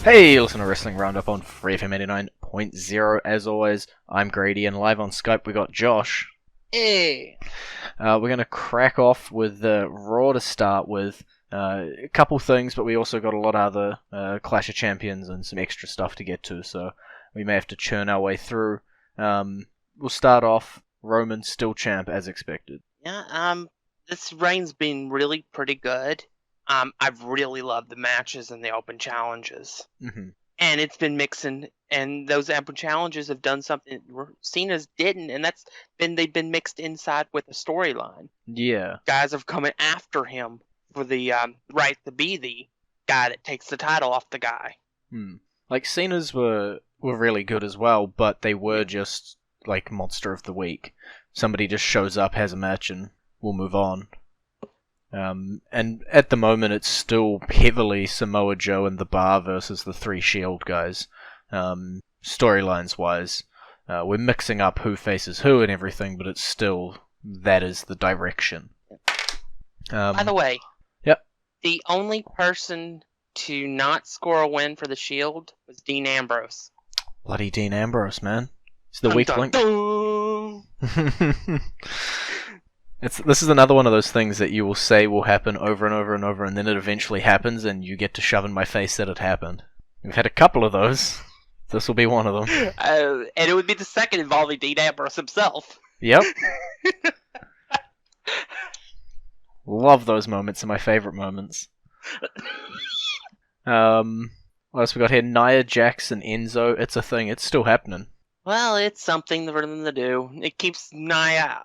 Hey, listen to Wrestling Roundup on FreeFM 89.0. As always, I'm Grady, and live on Skype we got Josh. Hey. We're going to crack off with Raw to start with. A couple things, but we also got a lot of other Clash of Champions and some extra stuff to get to, so we may have to churn our way through. We'll start off, Roman still champ as expected. Yeah, this reign's been really pretty good. I've really loved the matches and the open challenges. Mm-hmm. And it's been mixing, and those open challenges have done something Cena's didn't, and they've been mixed inside with a storyline. Yeah. Guys have come after him for the right to be the guy that takes the title off the guy. Like, Cena's were really good as well, but they were just, like, Monster of the Week. Somebody just shows up, has a match, and we'll move on. And at the moment, it's still heavily Samoa Joe and the Bar versus the three Shield guys. Storylines-wise, we're mixing up who faces who and everything, but it's still, that is the direction. By the way, yep. The only person to not score a win for the Shield was Dean Ambrose. Bloody Dean Ambrose, man. It's the weak link. This is another one of those things that you will say will happen over and over and over, and then it eventually happens, and you get to shove in my face that it happened. We've had a couple of those. This will be one of them. And it would be the second involving Dean Ambrose himself. Yep. Love those moments, they're my favourite moments. What else we got here? Nia, Jax, and Enzo. It's a thing. It's still happening. Well, it's something for them to do. It keeps Nia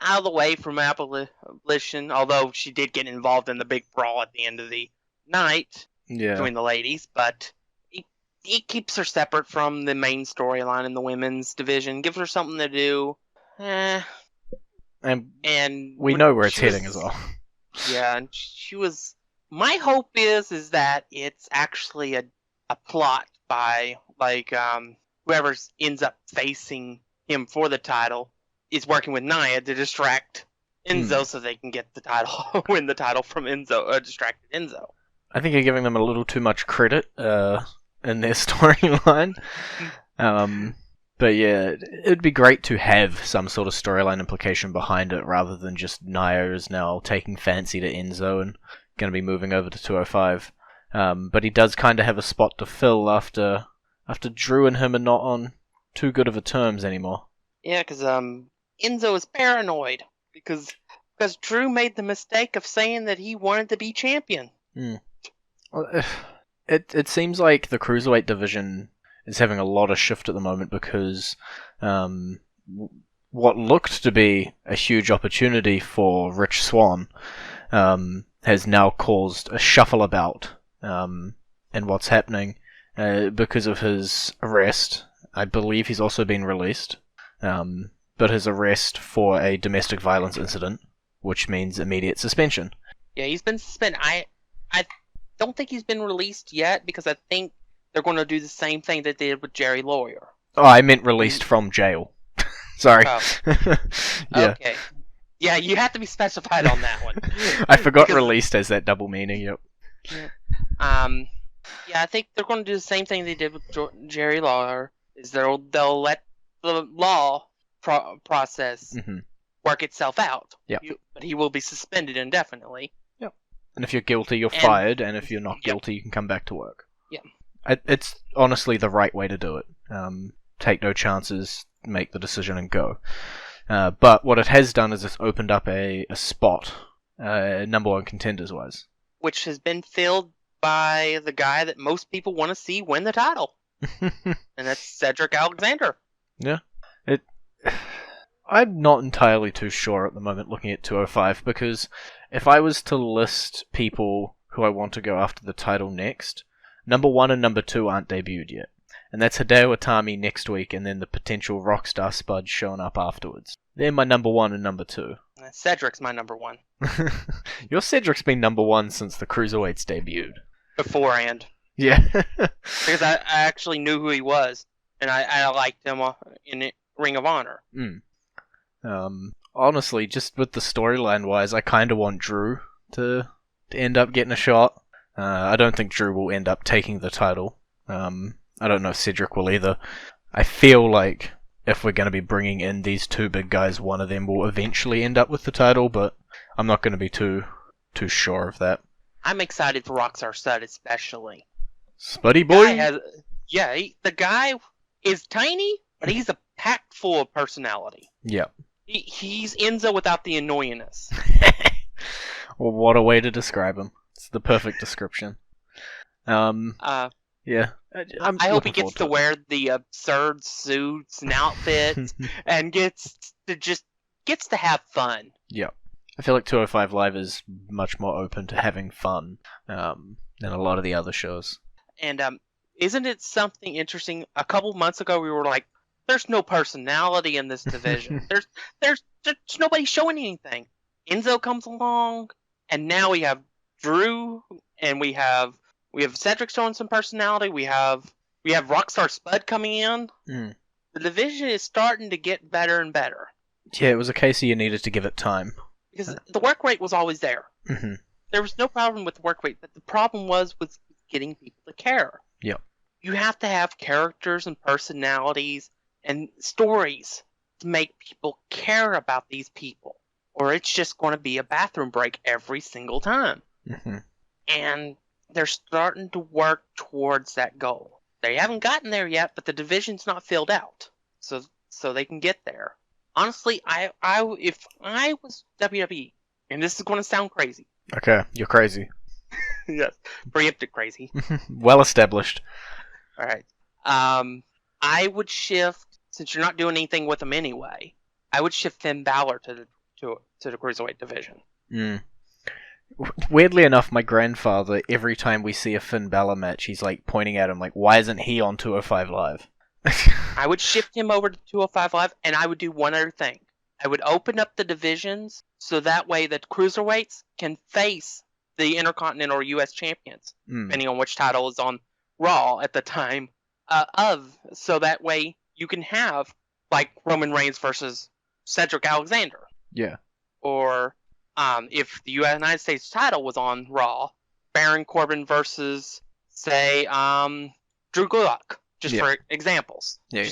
out of the way from abolition, although she did get involved in the big brawl at the end of the night between the ladies, but it keeps her separate from the main storyline in the women's division, gives her something to do. And we know where it's heading as well. Yeah, and she was... My hope is that it's actually a plot by, like, whoever ends up facing him for the title is working with Nia to distract Enzo so they can get the title, win the title from Enzo, distracted Enzo. I think you're giving them a little too much credit in their storyline. But yeah, it'd be great to have some sort of storyline implication behind it rather than just Nia is now taking fancy to Enzo and going to be moving over to 205. But he does kind of have a spot to fill after Drew and him are not on too good of a terms anymore. Yeah, because Enzo is paranoid because Drew made the mistake of saying that he wanted to be champion. Well, it seems like the Cruiserweight division is having a lot of shift at the moment because what looked to be a huge opportunity for Rich Swann has now caused a shuffle about in what's happening because of his arrest. I believe he's also been released. But his arrest for a domestic violence incident, which means immediate suspension. Yeah, he's been suspended. I don't think he's been released yet because I think they're going to do the same thing that they did with Jerry Lawyer. Oh, I meant released from jail. Sorry. Oh. Yeah. Okay. Yeah, you have to be specified on that one. I forgot released as that double meaning, yep. Yeah, I think they're going to do the same thing they did with Jerry Lawyer, is they'll let the law process work itself out. Yep. But he will be suspended indefinitely. Yep. And if you're guilty, you're fired, and if you're not guilty, you can come back to work. Yeah. It's honestly the right way to do it. Take no chances, make the decision and go. But what it has done is it's opened up a spot, number one contenders-wise. Which has been filled by the guy that most people want to see win the title. And that's Cedric Alexander. Yeah. I'm not entirely too sure at the moment looking at 205, because if I was to list people who I want to go after the title next, number 1 and number 2 aren't debuted yet. And that's Hideo Itami next week, and then the potential Rockstar Spud showing up afterwards. They're my number 1 and number 2. Cedric's my number 1. Your Cedric's been number 1 since the Cruiserweights debuted. Beforehand. Yeah. Because I actually knew who he was, and I liked him in Ring of Honor. Honestly, just with the storyline wise, I kind of want Drew to end up getting a shot. I don't think Drew will end up taking the title, I don't know if Cedric will either. I feel like if we're going to be bringing in these two big guys, one of them will eventually end up with the title, but I'm not going to be too sure of that. I'm excited for Rockstar Stud especially. Spuddy boy? The guy is tiny, but he's a packed full of personality. Yeah. He's Enzo without the annoyingness. Well, what a way to describe him. It's the perfect description. Yeah. I hope he gets to wear the absurd suits and outfits and gets to have fun. Yeah. I feel like 205 Live is much more open to having fun than a lot of the other shows. And isn't it something interesting? A couple months ago, we were like, "There's no personality in this division. there's nobody showing anything." Enzo comes along, and now we have Drew, and we have Cedric showing some personality. We have Rockstar Spud coming in. Mm. The division is starting to get better and better. Yeah, it was a case of you needed to give it time. Because the work rate was always there. Mm-hmm. There was no problem with the work rate, but the problem was with getting people to care. Yep. You have to have characters and personalities and stories to make people care about these people, or it's just going to be a bathroom break every single time. Mm-hmm. And they're starting to work towards that goal. They haven't gotten there yet, but the division's not filled out, so they can get there. Honestly, if I was WWE, and this is going to sound crazy. Okay, you're crazy. Yes, preemptive crazy. Well established. All right. I would shift, since you're not doing anything with them anyway. I would shift Finn Balor to the cruiserweight division. Mm. Weirdly enough, my grandfather, every time we see a Finn Balor match, he's like pointing at him, like, "Why isn't he on 205 Live?" I would shift him over to 205 Live, and I would do one other thing. I would open up the divisions so that way the cruiserweights can face the Intercontinental or U.S. champions, depending on which title is on Raw at the time so that way you can have, like, Roman Reigns versus Cedric Alexander. Yeah. Or, if the United States title was on Raw, Baron Corbin versus, say, Drew Gulak. Just for examples. Yeah.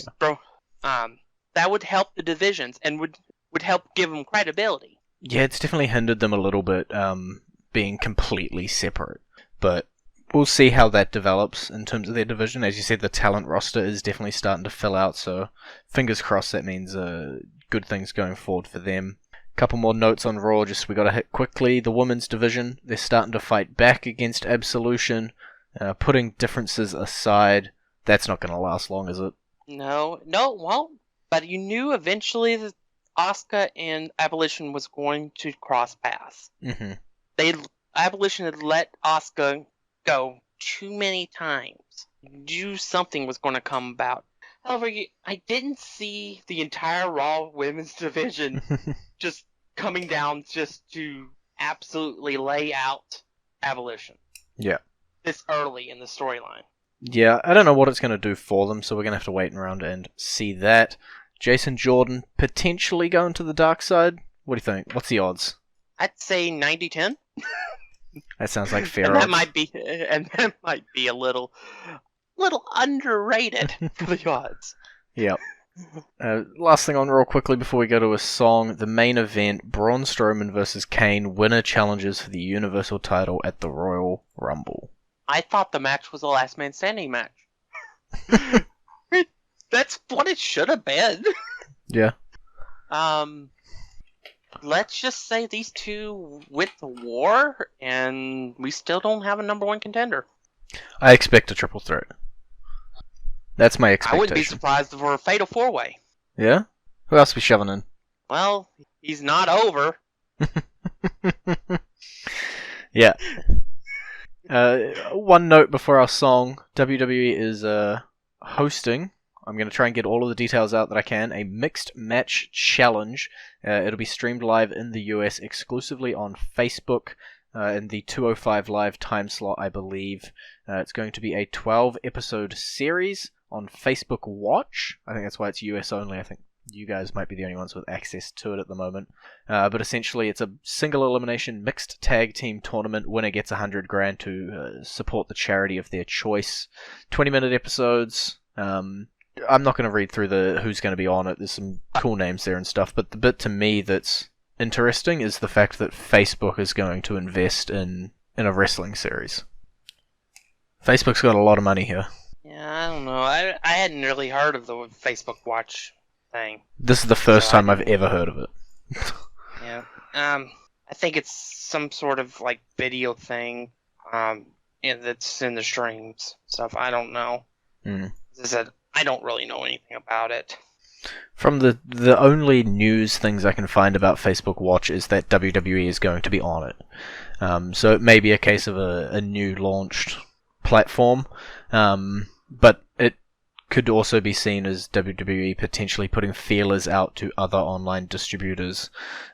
That would help the divisions and would help give them credibility. Yeah, it's definitely hindered them a little bit, being completely separate. But we'll see how that develops in terms of their division. As you said, the talent roster is definitely starting to fill out, so fingers crossed that means good things going forward for them. Couple more notes on Raw, just we got to hit quickly. The women's division, they're starting to fight back against Absolution, putting differences aside. That's not going to last long, is it? No, it won't. But you knew eventually that Asuka and Abolition was going to cross paths. Mm-hmm. Abolition had let Asuka go too many times. Knew something was going to come about. However, I didn't see the entire Raw women's division just coming down just to absolutely lay out Abolition. Yeah. This early in the storyline. Yeah, I don't know what it's going to do for them, so we're going to have to wait around and see that. Jason Jordan potentially going to the dark side? What do you think? What's the odds? I'd say 90-10. That sounds like fair and odds. That might be a little underrated for the odds. Yep. Last thing on real quickly before we go to a song, the main event, Braun Strowman versus Kane, winner challenges for the Universal title at the Royal Rumble. I thought the match was a last man standing match. That's what it should have been. Yeah. Let's just say these two went to war, and we still don't have a number one contender. I expect a triple threat. That's my expectation. I wouldn't be surprised for a fatal four-way. Yeah? Who else are we shoving in? Well, he's not over. Yeah. One note before our song, WWE is hosting, I'm going to try and get all of the details out that I can, a mixed match challenge. It'll be streamed live in the US exclusively on Facebook in the 205 Live time slot, I believe. It's going to be a 12-episode series on Facebook Watch. I think that's why it's US only. I think You guys might be the only ones with access to it at the moment. But essentially, it's a single elimination mixed tag team tournament. Winner gets 100 grand to support the charity of their choice. 20-minute episodes. I'm not going to read through who's going to be on it. There's some cool names there and stuff. But the bit to me that's interesting is the fact that Facebook is going to invest in a wrestling series. Facebook's got a lot of money here. Yeah, I don't know. I hadn't really heard of the Facebook Watch thing. This is the first time I've ever heard of it. Yeah. I think it's some sort of like video thing. That's in the streams stuff. I don't know. As I said, I don't really know anything about it. From the only news things I can find about Facebook Watch is that WWE is going to be on it. So it may be a case of a new launched platform, but it could also be seen as WWE potentially putting feelers out to other online distributors,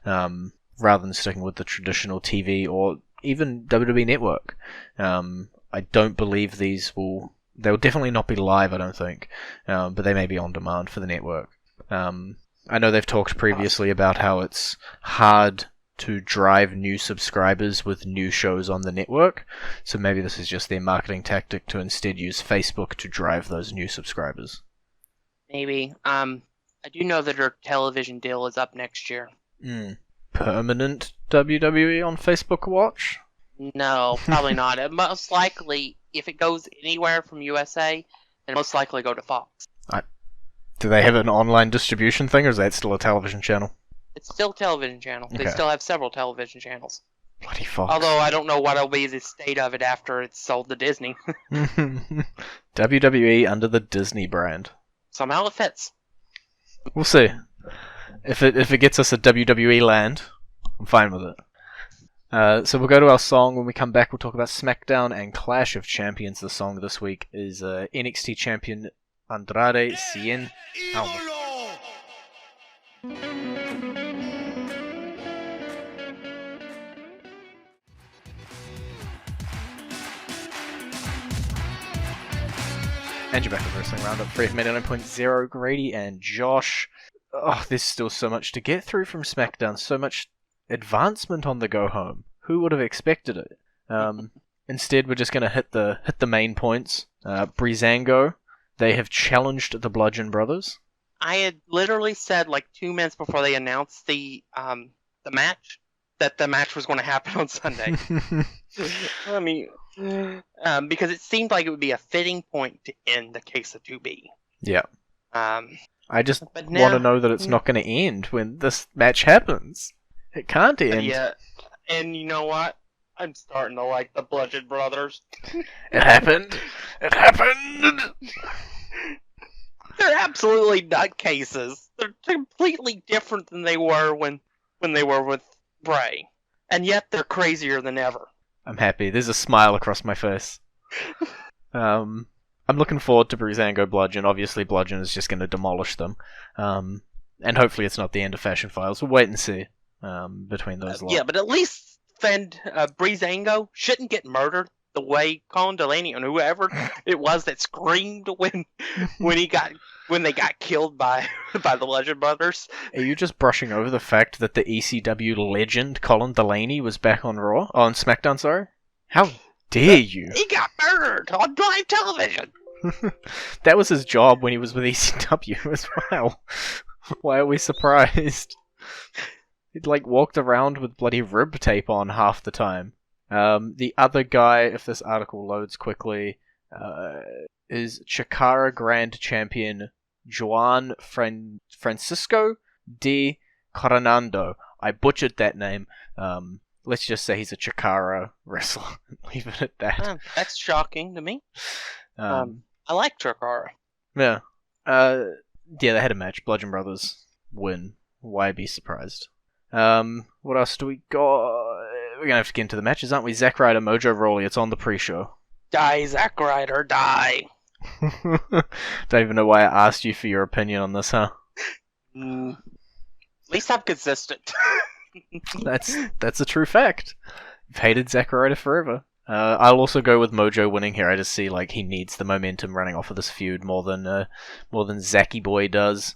rather than sticking with the traditional TV or even WWE Network. I don't believe they'll definitely not be live, I don't think, but they may be on demand for the network. I know they've talked previously about how it's hard to drive new subscribers with new shows on the network, so maybe this is just their marketing tactic to instead use Facebook to drive those new subscribers. Maybe. I do know that her television deal is up next year. Permanent WWE on Facebook Watch? No, probably not. It most likely, if it goes anywhere from USA, then most likely go to Fox. Do they have an online distribution thing, or is that still a television channel? It's still a television channel. Okay. They still have several television channels. Bloody Fox. Although I don't know what'll be the state of it after it's sold to Disney. WWE under the Disney brand. Somehow it fits. We'll see. If it gets us a WWE land, I'm fine with it. So we'll go to our song. When we come back, we'll talk about SmackDown and Clash of Champions. The song this week is NXT champion Andrade Cien Almas. And you're back with Wrestling Roundup, FreeFM 89.0, Grady and Josh. Oh, there's still so much to get through from SmackDown, so much advancement on the go home. Who would have expected it? Instead, we're just going to hit the main points. Breezango, they have challenged the Bludgeon Brothers. I had literally said like 2 minutes before they announced the match that the match was going to happen on Sunday. I mean, because it seemed like it would be a fitting point to end the case of 2B. Yeah. I just want to know that it's not going to end when this match happens. It can't end. Yeah, and you know what? I'm starting to like the Bludgeon Brothers. It happened. It happened. They're absolutely nutcases. They're completely different than they were when they were with Bray. And yet they're crazier than ever. I'm happy. There's a smile across my face. I'm looking forward to Breezango Bludgeon. Obviously, Bludgeon is just going to demolish them. And hopefully it's not the end of Fashion Files. We'll wait and see between those lots. Yeah, but at least Breezango shouldn't get murdered the way Colin Delaney and whoever it was that screamed when they got killed by the Legend Brothers. Are you just brushing over the fact that the ECW legend Colin Delaney was back on Raw? Oh, on SmackDown, sorry? How dare you? He got murdered on live television! That was his job when he was with ECW as well. Why are we surprised? He'd walked around with bloody rib tape on half the time. The other guy, if this article loads quickly, is Chikara Grand Champion Juan Francisco de Coronando. I butchered that name. Let's just say he's a Chikara wrestler. Leave it at that. That's shocking to me. I like Chikara. Yeah. Yeah, they had a match. Bludgeon Brothers win. Why be surprised? What else do we got? We're going to have to get into the matches, aren't we? Zack Ryder, Mojo Rawley. It's on the pre-show. Die, Zack Ryder, die! Don't even know why I asked you for your opinion on this, huh? At least I'm consistent. That's a true fact. I've hated Zack Ryder forever. I'll also go with Mojo winning here. I just see he needs the momentum running off of this feud more than Zacky Boy does.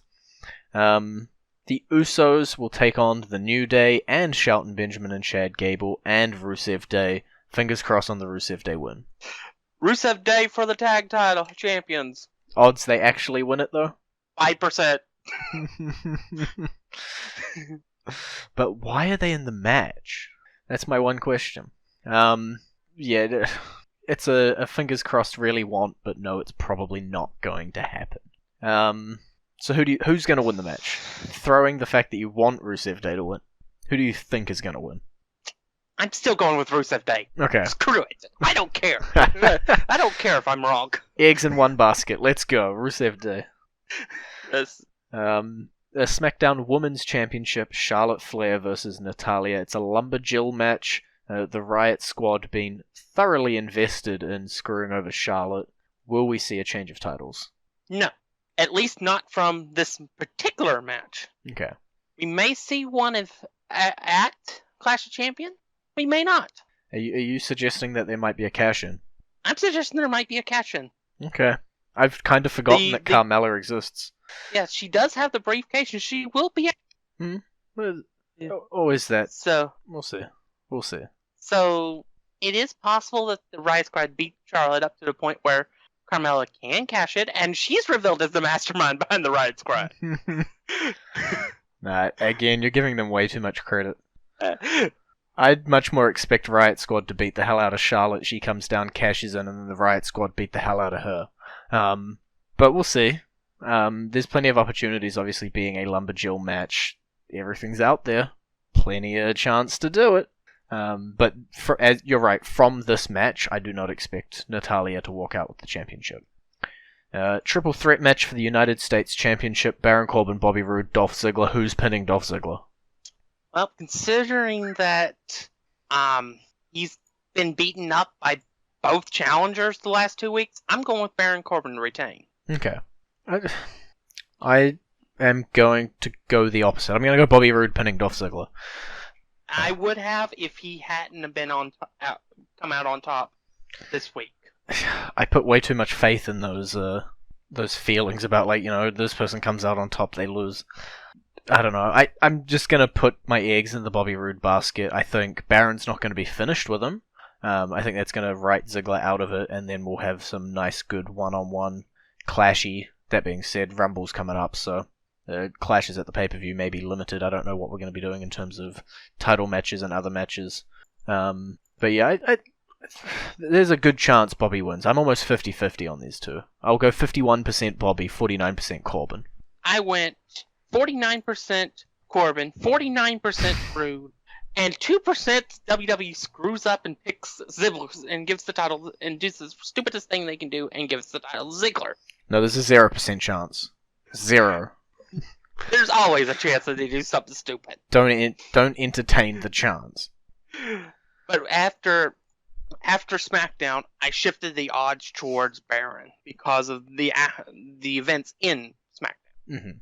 The Usos will take on the New Day and Shelton Benjamin and Chad Gable and Rusev Day. Fingers crossed on the Rusev Day win. Rusev Day for the tag title champions. Odds they actually win it though? 5%. But why are they in the match? That's my one question. Yeah, it's a fingers crossed really want, but no, it's probably not going to happen. So who's going to win the match? Throwing the fact that you want Rusev Day to win, who do you think is going to win? I'm still going with Rusev Day. Okay. Screw it. I don't care. I don't care if I'm wrong. Eggs in one basket. Let's go. Rusev Day. Yes. The SmackDown Women's Championship, Charlotte Flair versus Natalya. It's a Lumberjill match. The Riot Squad being thoroughly invested in screwing over Charlotte. Will we see a change of titles? No. At least not from this particular match. Okay. We may see one at Clash of Champions. We may not. Are you suggesting that there might be a cash-in? I'm suggesting there might be a cash-in. Okay. I've kind of forgotten that Carmella exists. Yes, she does have the briefcase, and she will be. Or is that? So We'll see. We'll see. So it is possible that the Riot Squad beat Charlotte up to the point where Carmella can cash it, and she's revealed as the mastermind behind the Riot Squad. Nah, again, you're giving them way too much credit. I'd much more expect Riot Squad to beat the hell out of Charlotte. She comes down, cashes in, and then the Riot Squad beat the hell out of her. But we'll see. There's plenty of opportunities, obviously, being a Lumberjill match. Everything's out there. Plenty of chance to do it. But as you're right, from this match, I do not expect Natalya to walk out with the championship. Triple threat match for the United States Championship. Baron Corbin, Bobby Roode, Dolph Ziggler. Who's pinning Dolph Ziggler? Well, considering that he's been beaten up by both challengers the last 2 weeks, I'm going with Baron Corbin to retain. Okay. I am going to go the opposite. I'm going to go Bobby Roode pinning Dolph Ziggler. I would have if he hadn't been come out on top this week. I put way too much faith in those feelings about, like, this person comes out on top, they lose. I don't know. I'm just going to put my eggs in the Bobby Roode basket. I think Baron's not going to be finished with him. I think that's going to write Ziggler out of it, and then we'll have some nice, good one-on-one clashy. That being said, Rumble's coming up, so clashes at the pay-per-view may be limited. I don't know what we're going to be doing in terms of title matches and other matches. But yeah, there's a good chance Bobby wins. I'm almost 50-50 on these two. I'll go 51% Bobby, 49% Corbin. I went 49% Corbin, 49% Roode, and 2% WWE screws up and picks Ziggler and gives the title and does the stupidest thing they can do and gives the title to Ziggler. No, there's a 0% chance. 0. There's always a chance that they do something stupid. Don't entertain the chance. But after SmackDown, I shifted the odds towards Baron because of the events in SmackDown.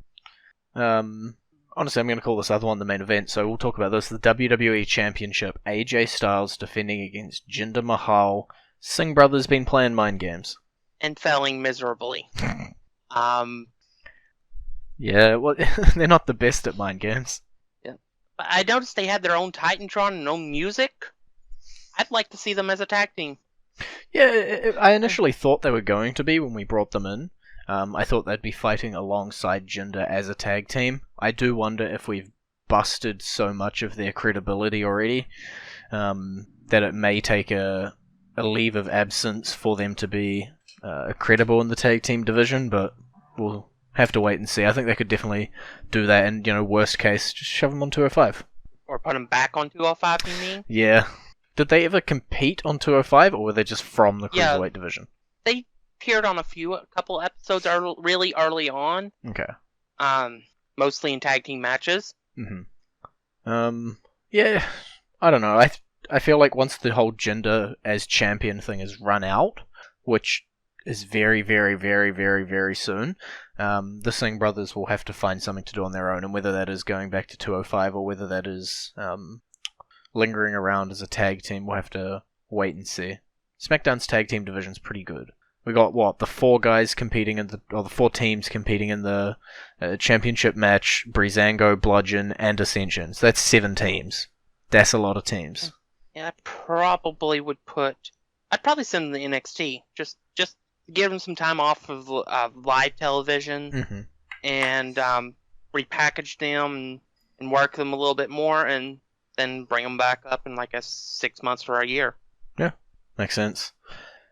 Mm-hmm. Honestly, I'm going to call this other one the main event, so we'll talk about this. The WWE Championship, AJ Styles defending against Jinder Mahal. Singh brothers been playing mind games. And failing miserably. Yeah, well, they're not the best at mind games. Yeah. But I noticed they had their own Titantron and own music. I'd like to see them as a tag team. Yeah, I initially thought they were going to be when we brought them in. I thought they'd be fighting alongside Jinder as a tag team. I do wonder if we've busted so much of their credibility already that it may take a leave of absence for them to be credible in the tag team division, but we'll have to wait and see. I think they could definitely do that, and worst case, just shove them on 205. Or put them back on 205, you mean? Yeah. Did they ever compete on 205, or were they just from the Cruiserweight division? They appeared on a couple episodes really early on. Okay. Mostly in tag team matches. Mm-hmm. Yeah, I don't know. I feel like once the whole Jinder as champion thing is run out, which is very, very, very, very, very soon, the Singh brothers will have to find something to do on their own, and whether that is going back to 205 or whether that is lingering around as a tag team, we'll have to wait and see. SmackDown's tag team division's pretty good. We got what, the four guys competing or the four teams competing in the championship match: Breezango, Bludgeon, and Ascension. So that's 7 teams. That's a lot of teams. Yeah, I'd probably send them to NXT. Just give them some time off of live television and repackage them and work them a little bit more, and then bring them back up in like 6 months or a year. Yeah, makes sense.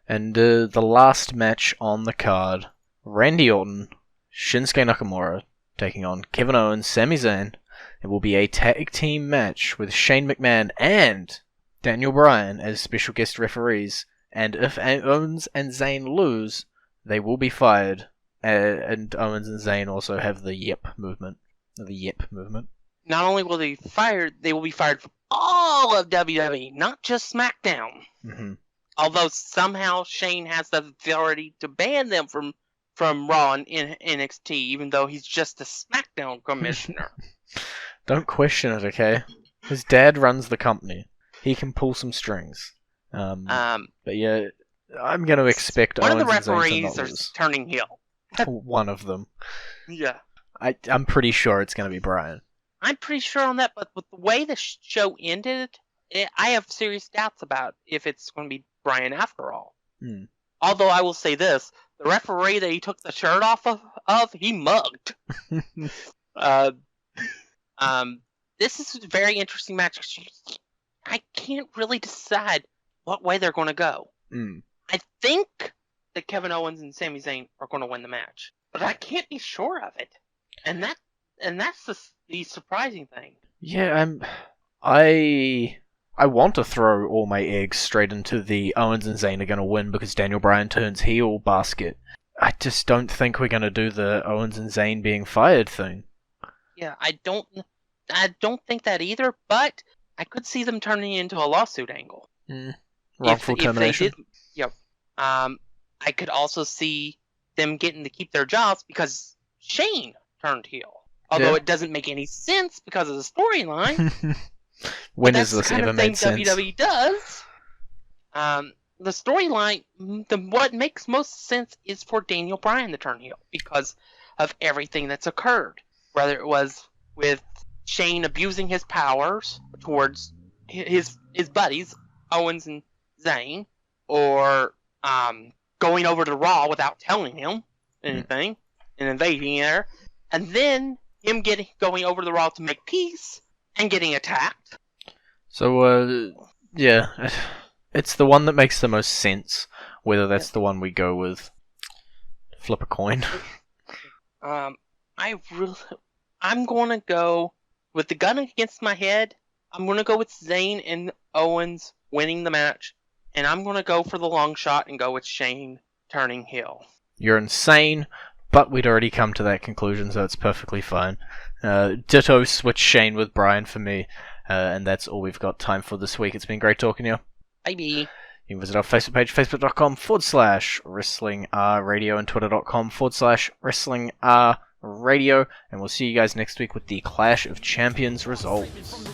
And the last match on the card, Randy Orton, Shinsuke Nakamura taking on Kevin Owens, Sami Zayn. It will be a tag team match with Shane McMahon and Daniel Bryan as special guest referees. And if Owens and Zayn lose, they will be fired. And Owens and Zayn also have the Yep movement. Not only will they be fired, they will be fired from all of WWE, not just SmackDown. Mm-hmm. Although somehow Shane has the authority to ban them from Raw and NXT, even though he's just a SmackDown commissioner. Don't question it, okay? His dad runs the company. He can pull some strings. But yeah, I'm going to expect one Owens of the and Zayn to referees not are lose. turning heel. One of them. Yeah. I'm pretty sure it's going to be Bryan. I'm pretty sure on that, but with the way the show ended, I have serious doubts about if it's going to be Bryan after all. Although I will say this, the referee that he took the shirt off of he mugged. This is a very interesting match. I can't really decide what way they're going to go. I think that Kevin Owens and Sami Zayn are going to win the match, but I can't be sure of it. And that's the surprising thing. Yeah, I want to throw all my eggs straight into the Owens and Zayn are going to win because Daniel Bryan turns heel basket. I just don't think we're going to do the Owens and Zayn being fired thing. Yeah, I don't think that either, but I could see them turning into a lawsuit angle. Wrongful termination. Yep. I could also see them getting to keep their jobs because Shane turned heel. Although it doesn't make any sense because of the storyline. When has this ever made sense? That's the kind of thing WWE does. The storyline, what makes most sense is for Daniel Bryan to turn heel because of everything that's occurred. Whether it was with Shane abusing his powers towards his buddies, Owens and Zayn, or going over to Raw without telling him anything and invading there, and then him going over to the Raw to make peace and getting attacked. So, yeah, it's the one that makes the most sense. Whether that's the one we go with, flip a coin. I'm gonna go with the gun against my head. I'm gonna go with Zayn and Owens winning the match, and I'm gonna go for the long shot and go with Shane turning heel. You're insane, but we'd already come to that conclusion, so it's perfectly fine. Ditto switch Shane with Bryan for me, and that's all we've got time for this week. It's been great talking to you. Bye. You can visit our Facebook page, facebook.com/WrestlingRadio, and twitter.com/WrestlingRadio, and we'll see you guys next week with the Clash of Champions results.